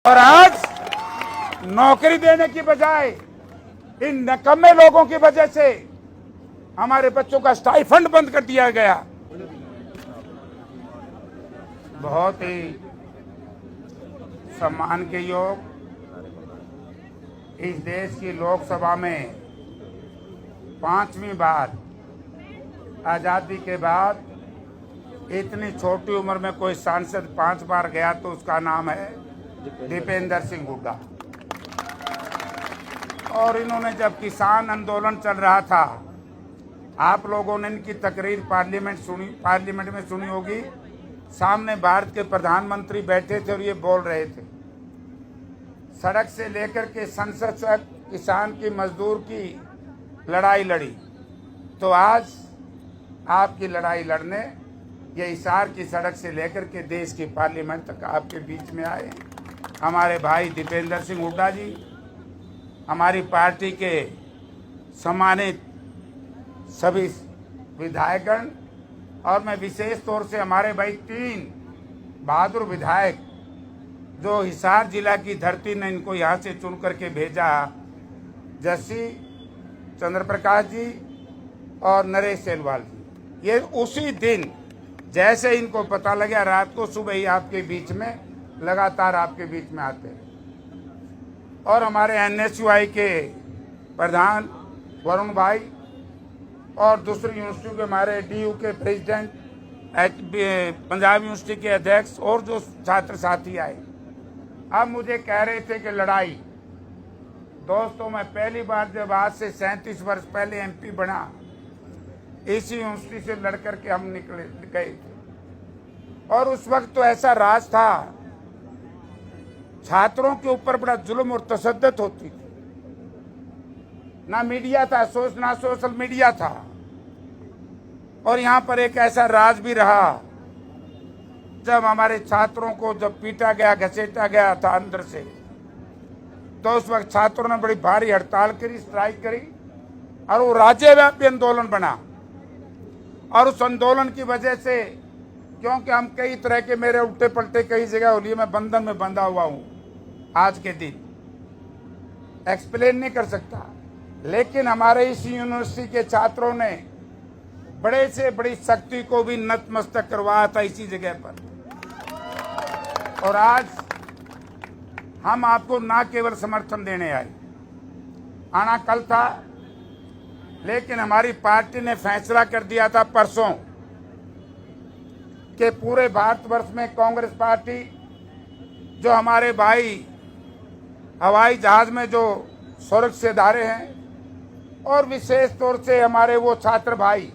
और आज नौकरी देने की बजाय इन नकम्मे लोगों की वजह से हमारे बच्चों का स्टाइफंड बंद कर दिया गया। बहुत ही सम्मान के योग इस देश की लोकसभा में 5वीं बार आजादी के बाद इतनी छोटी उम्र में कोई सांसद 5 बार गया तो उसका नाम है दीपेंद्र सिंह हुड्डा। और इन्होंने जब किसान आंदोलन चल रहा था, आप लोगों ने इनकी तकरीर पार्लियामेंट में सुनी होगी। सामने भारत के प्रधानमंत्री बैठे थे और ये बोल रहे थे, सड़क से लेकर के संसद तक किसान की मजदूर की लड़ाई लड़ी। तो आज आपकी लड़ाई लड़ने ये हिसार की सड़क से लेकर के देश की पार्लियामेंट तक आपके बीच में आए हमारे भाई दीपेंद्र सिंह हुड्डा जी, हमारी पार्टी के सम्मानित सभी विधायकगण, और मैं विशेष तौर से हमारे भाई 3 बहादुर विधायक जो हिसार जिला की धरती ने इनको यहाँ से चुन करके भेजा, जस्सी चंद्र प्रकाश जी और नरेश सेलवाल जी। ये उसी दिन जैसे इनको पता लगा, रात को सुबह ही आपके बीच में लगातार आपके बीच में आते हैं। और हमारे NSUI के प्रधान वरुण भाई और दूसरी यूनिवर्सिटी के हमारे DU के प्रेसिडेंट, पंजाब यूनिवर्सिटी के अध्यक्ष और जो छात्र साथी आए, अब मुझे कह रहे थे कि लड़ाई। दोस्तों, मैं पहली बार जब आज से 37 वर्ष पहले MP बना, इसी यूनिवर्सिटी से लड़ करके हम गए थे। और उस वक्त तो ऐसा राज था, छात्रों के ऊपर बड़ा जुल्म और तशद्दुद होती थी। ना मीडिया था, ना सोशल मीडिया था। और यहाँ पर एक ऐसा राज भी रहा, जब हमारे छात्रों को जब पीटा गया, घसीटा गया था अंदर से, तो उस वक्त छात्रों ने बड़ी भारी हड़ताल करी, स्ट्राइक करी, और वो राज्यव्यापी आंदोलन बना। और उस आंदोलन की वजह से, क्योंकि हम कई तरह के मेरे उल्टे पलटे कई जगह हो लिए, मैं बंधन में बंधा हुआ हूँ आज के दिन, एक्सप्लेन नहीं कर सकता। लेकिन हमारे इस यूनिवर्सिटी के छात्रों ने बड़े से बड़ी शक्ति को भी नतमस्तक करवाया था इसी जगह पर। और आज हम आपको ना केवल समर्थन देने आए, आना कल था, लेकिन हमारी पार्टी ने फैसला कर दिया था परसों कि पूरे भारतवर्ष में कांग्रेस पार्टी, जो हमारे भाई हवाई जहाज में जो स्वर्ग से धारे हैं, और विशेष तौर से हमारे वो छात्र भाई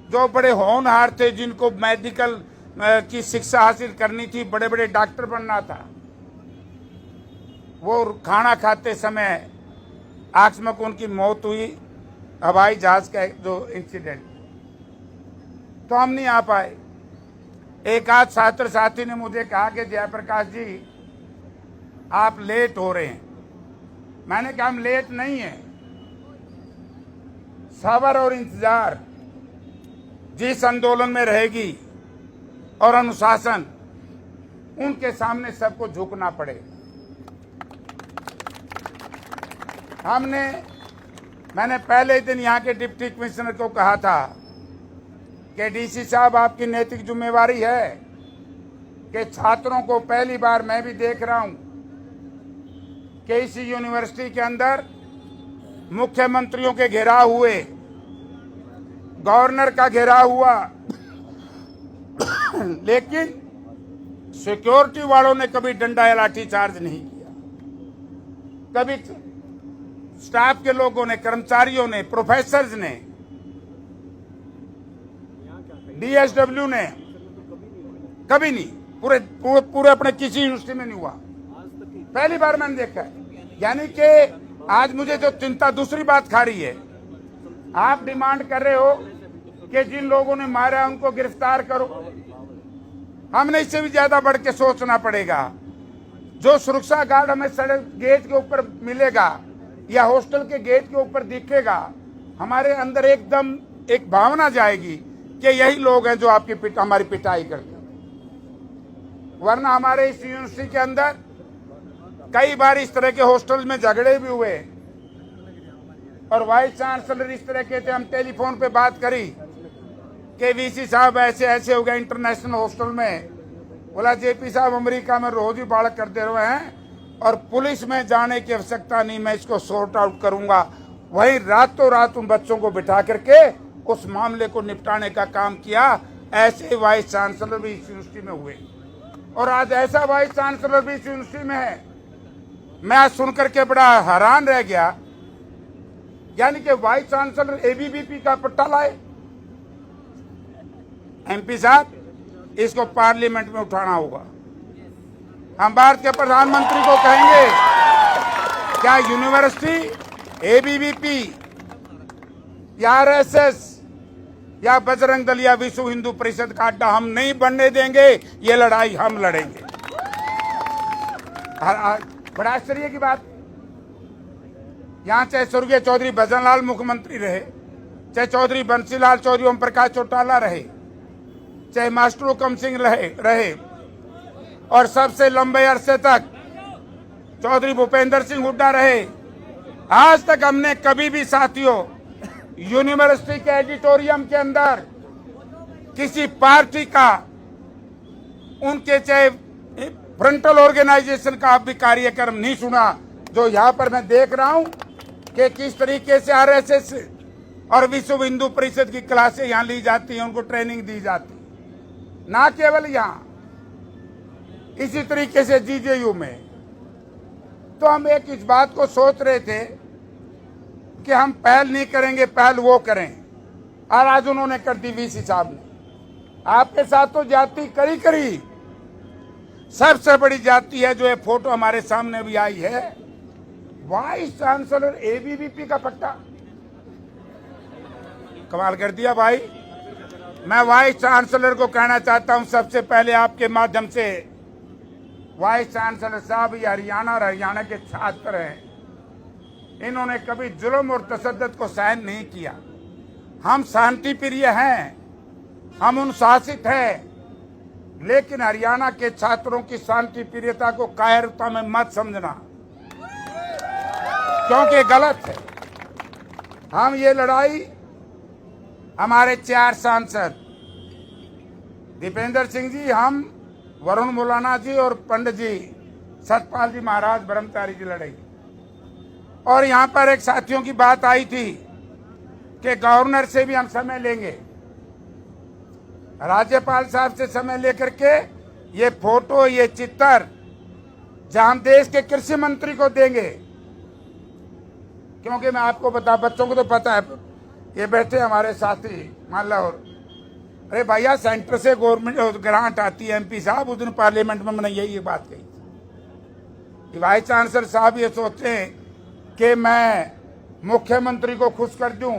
जो बड़े होनहार थे, जिनको मेडिकल की शिक्षा हासिल करनी थी, बड़े बड़े डॉक्टर बनना था, वो खाना खाते समय आकस्मिक उनकी मौत हुई हवाई जहाज का जो इंसिडेंट, तो हम नहीं आ पाए। एक आध छात्र साथी ने मुझे कहा कि जयप्रकाश जी आप लेट हो रहे हैं। मैंने कहा हम लेट नहीं है, सब्र और इंतजार जिस आंदोलन में रहेगी और अनुशासन, उनके सामने सबको झुकना पड़ेगा। मैंने पहले दिन यहाँ के डिप्टी कमिश्नर को कहा था कि DC साहब, आपकी नैतिक जिम्मेवारी है कि छात्रों को, पहली बार मैं भी देख रहा हूं कि इस यूनिवर्सिटी के अंदर मुख्यमंत्रियों के घेराव हुए, गवर्नर का घेराव हुआ, लेकिन सिक्योरिटी वालों ने कभी डंडा या लाठी चार्ज नहीं किया। कभी स्टाफ के लोगों ने, कर्मचारियों ने, प्रोफेसर्स ने, DSW ने, कभी नहीं, पूरे अपने किसी यूनिवर्सिटी में नहीं हुआ। पहली बार मैंने देखा है। यानी कि आज मुझे जो चिंता दूसरी बात खा रही है, आप डिमांड कर रहे हो कि जिन लोगों ने मारा उनको गिरफ्तार करो। हमने इससे भी ज्यादा बढ़ के सोचना पड़ेगा। जो सुरक्षा गार्ड हमें सड़क गेट के ऊपर मिलेगा या हॉस्टल के गेट के ऊपर दिखेगा, हमारे अंदर एकदम एक भावना जाएगी कि यही लोग हैं जो हमारी पिटाई करते हैं। वरना हमारे इस यूनिवर्सिटी के अंदर कई बार इस तरह के हॉस्टल में झगड़े भी हुए और वाइस चांसलर इस तरह के थे। हम टेलीफोन पे बात करी कि वीसी साहब ऐसे ऐसे हो गए इंटरनेशनल हॉस्टल में। बोला जेपी साहब अमेरिका में रोज ही बाढ़ करते रहे हैं और पुलिस में जाने की आवश्यकता नहीं, मैं इसको सॉर्ट आउट करूंगा। वहीं रातों रात उन बच्चों को बिठा करके उस मामले को निपटाने का काम किया। ऐसे वाइस चांसलर भी इस यूनिवर्सिटी में हुए और आज ऐसा वाइस चांसलर भी इस यूनिवर्सिटी में है। मैं आज सुनकर के बड़ा हैरान रह गया, यानी कि वाइस चांसलर एबीवीपी का पट्टा लाए। एमपी साहब, इसको पार्लियामेंट में उठाना होगा। हम भारत के प्रधानमंत्री को कहेंगे, क्या यूनिवर्सिटी एबीवीपी या आरएसएस या बजरंग दल या विश्व हिंदू परिषद का अड्डा हम नहीं बनने देंगे। ये लड़ाई हम लड़ेंगे। बड़ा आश्चर्य की बात, यहां चाहे स्वर्गीय चौधरी भजनलाल मुख्यमंत्री रहे, चाहे चौधरी बंसीलाल चौधरी ओम प्रकाश चौटाला रहे, चाहे मास्टर हुकम सिंह रहे और सबसे लंबे अरसे तक चौधरी भूपेंद्र सिंह हुड्डा रहे, आज तक हमने कभी भी साथियों यूनिवर्सिटी के एडिटोरियम के अंदर किसी पार्टी का, उनके चाहे फ्रंटल ऑर्गेनाइजेशन का भी कार्यक्रम नहीं सुना। जो यहाँ पर मैं देख रहा हूँ कि किस तरीके से आरएसएस और विश्व हिंदू परिषद की क्लासें यहाँ ली जाती हैं, उनको ट्रेनिंग दी जाती है। ना केवल यहाँ, इसी तरीके से जीजेयू में। तो हम एक इस बात को सोच रहे थे कि हम पहल नहीं करेंगे, पहल वो करें, और आज उन्होंने कर दी वीसी साहब ने। आपके साथ तो जाति करी सबसे बड़ी जाति है, जो ये फोटो हमारे सामने भी आई है, वाइस चांसलर एबीवीपी का पट्टा। कमाल कर दिया भाई। मैं वाइस चांसलर को कहना चाहता हूं, सबसे पहले आपके माध्यम से, वाइस चांसलर साहब ये हरियाणा और हरियाणा के छात्र हैं। इन्होंने कभी जुल्म और तशद्दुद को सहन नहीं किया। हम शांति प्रिय हैं, हम अनुशासित हैं, लेकिन हरियाणा के छात्रों की शांति प्रियता को कायरता में मत समझना, क्योंकि गलत है। हम ये लड़ाई, हमारे 4 सांसद दीपेंद्र सिंह जी, हम, वरुण मुलाना जी और पंडित जी सतपाल जी महाराज ब्रह्मचारी जी लड़ेंगे। और यहाँ पर एक साथियों की बात आई थी कि गवर्नर से भी हम समय लेंगे, राज्यपाल साहब से समय लेकर के ये फोटो, ये चित्र जहां देश के कृषि मंत्री को देंगे। क्योंकि मैं आपको बता, बच्चों को तो पता है, ये बैठे हमारे साथी मान लो, अरे भैया सेंटर से गवर्नमेंट ग्रांट आती है। एमपी साहब, उस दिन पार्लियामेंट में मैंने यही बात कही थी। वाइस चांसलर साहब ये सोचते हैं कि मैं मुख्यमंत्री को खुश कर दूं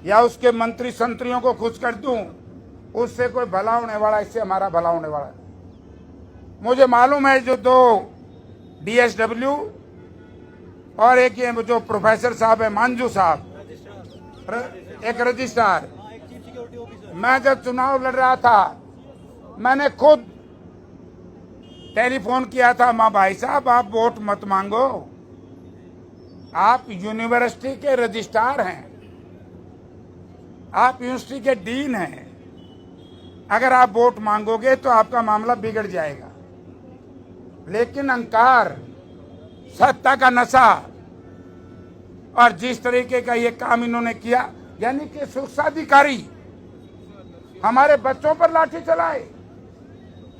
या उसके मंत्री संतरियों को खुश कर दूं, उससे कोई भला होने वाला, इससे हमारा भला होने वाला है। मुझे मालूम है जो 2 DSW और एक ये जो प्रोफेसर साहब है मंजू साहब, एक रजिस्ट्रार, मैं जब चुनाव लड़ रहा था, मैंने खुद टेलीफोन किया था, माँ भाई साहब आप वोट मत मांगो, आप यूनिवर्सिटी के रजिस्ट्रार हैं, आप यूनिवर्सिटी के डीन हैं, अगर आप वोट मांगोगे तो आपका मामला बिगड़ जाएगा। लेकिन अहंकार, सत्ता का नशा और जिस तरीके का ये काम इन्होंने किया, यानी कि सुरक्षा अधिकारी हमारे बच्चों पर लाठी चलाए,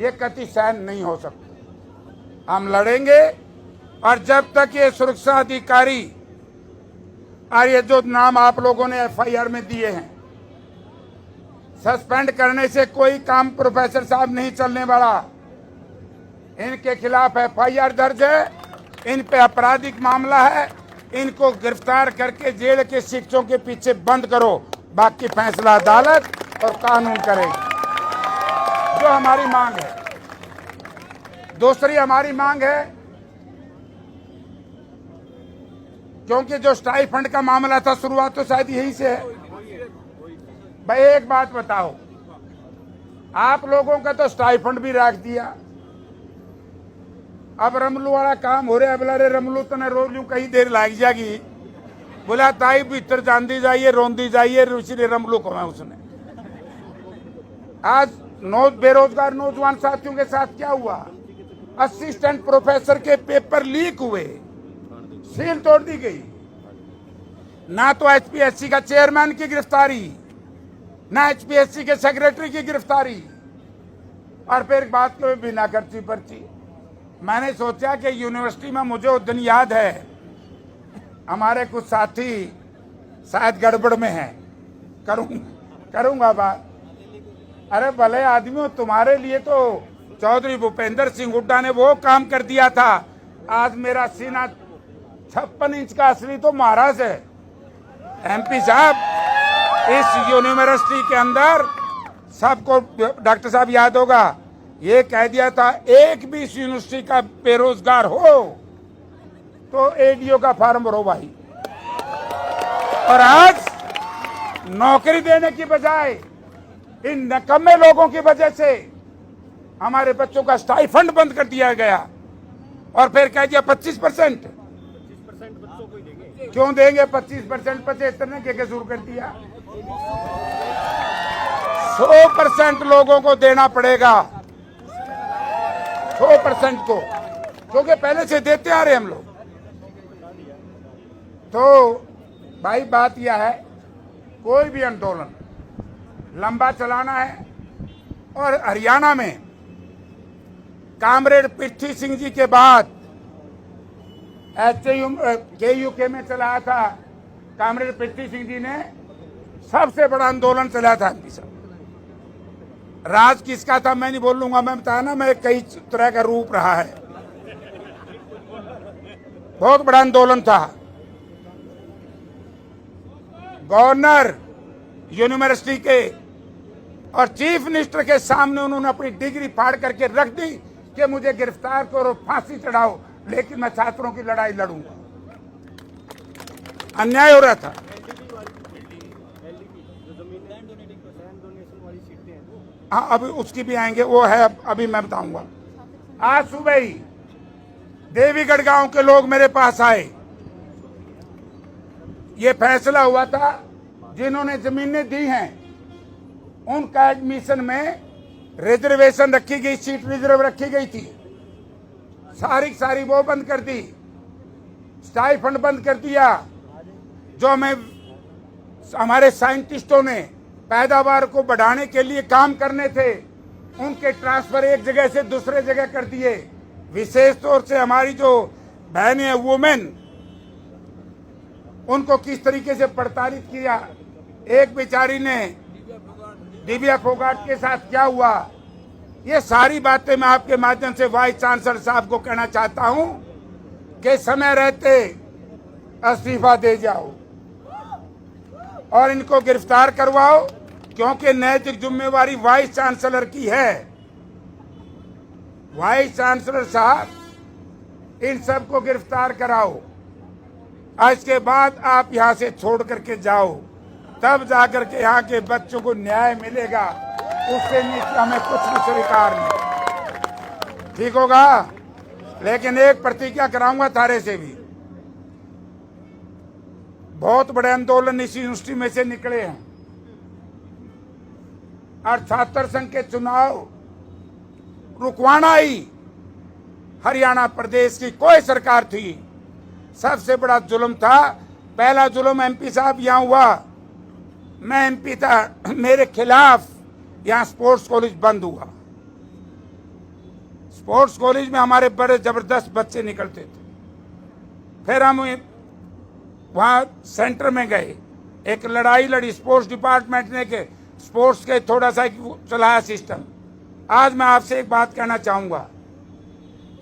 ये कति सहन नहीं हो सकता। हम लड़ेंगे, और जब तक ये सुरक्षा अधिकारी और ये जो नाम आप लोगों ने FIR में दिए हैं, सस्पेंड करने से कोई काम प्रोफेसर साहब नहीं चलने वाला। इनके खिलाफ FIR दर्ज है, इन पे आपराधिक मामला है, इनको गिरफ्तार करके जेल के शिक्षकों के पीछे बंद करो, बाकी फैसला अदालत और कानून करेगी। जो हमारी मांग है। दूसरी हमारी मांग है, क्योंकि जो स्टाइफंड का मामला था, शुरुआत तो शायद यही से है। भाई एक बात बताओ, आप लोगों का तो स्टाइफंड भी रख दिया, अब रमलू वाला काम हो रहा है। बोला रे रमलू तने रो लू कहीं देर लग जाएगी। बोला ताई भीतर जाती जाइए रोंदी जाइए ऋषि रमलू को है उसने। आज बेरोजगार नौजवान साथियों के साथ क्या हुआ? असिस्टेंट प्रोफेसर के पेपर लीक हुए, सील तोड़ दी गई। ना तो एचपीएससी का चेयरमैन की गिरफ्तारी, ना एचपीएससी के सेक्रेटरी की गिरफ्तारी, और फिर बात को बिना खर्ची पर्ची। मैंने सोचा कि यूनिवर्सिटी में मुझे उस दिन याद है हमारे कुछ साथी शायद गड़बड़ में हैं, करूंगा बात। अरे भले आदमियों, तुम्हारे लिए तो चौधरी भूपेंद्र सिंह हुड्डा ने वो काम कर दिया था। आज मेरा सीना 56 इंच का असली तो महाराज है। एमपी साहब, इस यूनिवर्सिटी के अंदर सबको डॉक्टर साहब याद होगा, ये कह दिया था एक भी इस यूनिवर्सिटी का बेरोजगार हो तो एडीओ का फार्म भरो भाई। और आज नौकरी देने की बजाय इन नकम्मे लोगों की वजह से हमारे बच्चों का स्टाइफंड बंद कर दिया गया और फिर कह दिया 25%। क्यों देंगे 25%? 75 ने क्या कसूर कर दिया? 100% लोगों को देना पड़ेगा, 100% को, क्योंकि पहले से देते आ रहे हम लोग। तो भाई बात यह है, कोई भी आंदोलन लंबा चलाना है। और हरियाणा में कामरेड पृथ्वी सिंह जी के बाद KUK में चलाया था कामरेड पृथ्वी सिंह जी ने, सबसे बड़ा आंदोलन चलाया था एमपी साहब। राज किसका था मैं नहीं बोलूंगा, मैं बताया ना, मैं कई तरह का रूप रहा है। बहुत बड़ा आंदोलन था। गवर्नर यूनिवर्सिटी के और चीफ मिनिस्टर के सामने उन्होंने अपनी डिग्री फाड़ करके रख दी कि मुझे गिरफ्तार करो, फांसी चढ़ाओ, लेकिन मैं छात्रों की लड़ाई लड़ूंगा। अन्याय हो रहा था। हाँ, अभी उसकी भी आएंगे, वो है अभी मैं बताऊंगा। आज सुबह ही देवीगढ़ गांव के लोग मेरे पास आए। ये फैसला हुआ था जिन्होंने जमीनें दी हैं उनका एडमिशन में रिजर्वेशन रखी गई, सीट रिजर्व रखी गई थी, सारी वो बंद कर दी, स्टाइफंड बंद कर दिया। जो हमारे साइंटिस्टों ने पैदावार को बढ़ाने के लिए काम करने थे, उनके ट्रांसफर एक जगह से दूसरे जगह कर दिए। विशेष तौर से हमारी जो बहनें हैं, वुमेन, उनको किस तरीके से प्रताड़ित किया। एक बेचारी ने दिव्या फोगाट के साथ क्या हुआ, ये सारी बातें मैं आपके माध्यम से वाइस चांसलर साहब को कहना चाहता हूं कि समय रहते इस्तीफा दे जाओ और इनको गिरफ्तार करवाओ, क्योंकि नैतिक जिम्मेवारी वाइस चांसलर की है। वाइस चांसलर साहब इन सबको गिरफ्तार कराओ, इसके बाद आप यहां से छोड़ करके जाओ, तब जाकर के यहाँ के बच्चों को न्याय मिलेगा। उससे नीचे हमें कुछ भी स्वीकार नहीं। ठीक होगा? लेकिन एक प्रतिज्ञा कराऊंगा थारे से भी, बहुत बड़े आंदोलन इस यूनिवर्सिटी में से निकले हैं और छात्र संघ के चुनाव रुकवाना ही हरियाणा प्रदेश की कोई सरकार थी सबसे बड़ा जुल्म था। पहला जुल्म एमपी साहब यहाँ हुआ, मैं एमपी था, मेरे खिलाफ यहाँ स्पोर्ट्स कॉलेज बंद हुआ। स्पोर्ट्स कॉलेज में हमारे बड़े जबरदस्त बच्चे निकलते थे। फिर हम वहाँ सेंटर में गए, एक लड़ाई लड़ी स्पोर्ट्स डिपार्टमेंट ने के स्पोर्ट्स के थोड़ा सा चलाया सिस्टम। आज मैं आपसे एक बात कहना चाहूंगा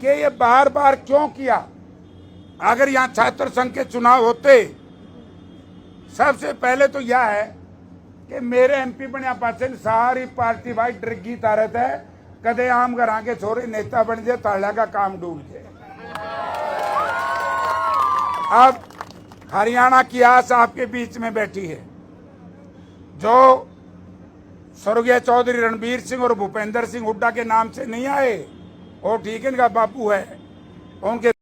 कि ये बार बार क्यों किया। अगर यहाँ छात्र संघ के चुनाव होते, सबसे पहले तो यह है कि मेरे एमपी बनया पाचे सारी पार्टी भाई डरगी तारत है, कदे आम घर के छोरे नेता बन जाए, ताला का काम डूब जाए। अब हरियाणा की आस आपके बीच में बैठी है, जो स्वर्गीय चौधरी रणबीर सिंह और भूपेंद्र सिंह हुड्डा के नाम से नहीं आए, और ठीक है, इनका बापू है, उनके